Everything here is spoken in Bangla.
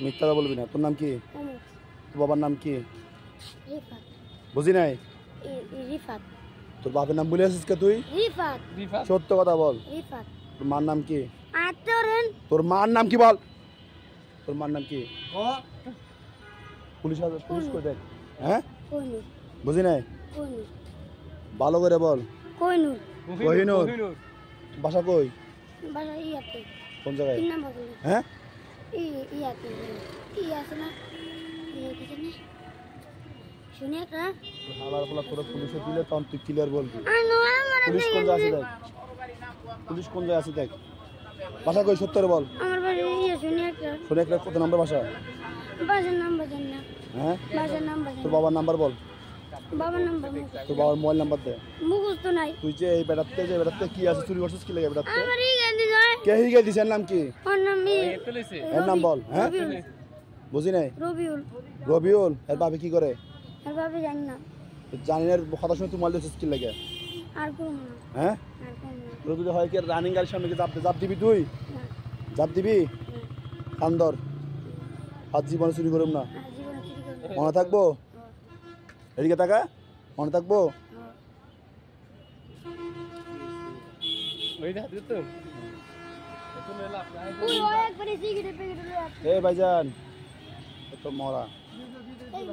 মিথ্যা কথা বলবি না। তোর নাম কি? তোর বাবার নাম কি? রিফাত। বুঝি নাই। রিফাত। তোর বাবার নাম বলে আসিস কে তুই? রিফাত। সত্য কথা বল। রিফাত। তোর মার নাম কি? আতরেন। তোর মার নাম কি বল? তোর মার নাম কি? পুলিশ কই দেখ। হ্যাঁ কোহিনুর। বুঝি নাই। কোহিনুর। ভালো করে বল। কোহিনুর। কোহিনুর। বাসা কই? বাসা ইয়াতে। কোন জায়গায়? 3 নম্বর গলি। হ্যাঁ ইয়াতে। কি আছে না? কিছু নেই। শুনে একটা হালার পালা তোরা পুলিশে দিলে তখন তুই ক্লিয়ার বলবি। আমার পুলিশ কোন জায়গায় আছে দেখ। পুলিশ কোন জায়গায় আছে দেখ। বাসা কই সত্য করে বল। আমার বাড়ি শুনে একটা। শুনে একটা কত নাম্বার বাসা? বাসার নাম্বার জানি না। হ্যাঁ বাসার নাম্বার জানি তোর বাবার নাম্বার বল। বাবার নাম্বার তোর বাবার মোবাইল নাম্বার দে। মুখস্থ নাই। তুই যে এই বেড়াতে কি আছে চুরি করছিস কি লাগে বেড়াতে? আমার এই গেলি যায়। কে হিগে দিছে এর নাম কি? ওর নাম এর নাম বল। হ্যাঁ বুঝি নাই। রবিউল। রবিউল। এর বাবা কি করে? আর বাবা জানি না। জানি না কথা শুনে তুই মোবাইল দিছিস কি লাগে? আর কোন না। হ্যাঁ আর কোন না। তোর যদি হয় কি রানিং গাড়ির সামনে কি চাপ দিবি তুই? না। চাপ দিবি? কান্দর আজ জীবনে চুরি করুম না। আর জীবনে চুরি করব। মনে থাকবো? এদিকে তাকা। মনে থাকবো? ওই হাত তো ওই একবারে সিগারেট প্যাকেট লয়ে এ ভাইজান এ তো মরা। এই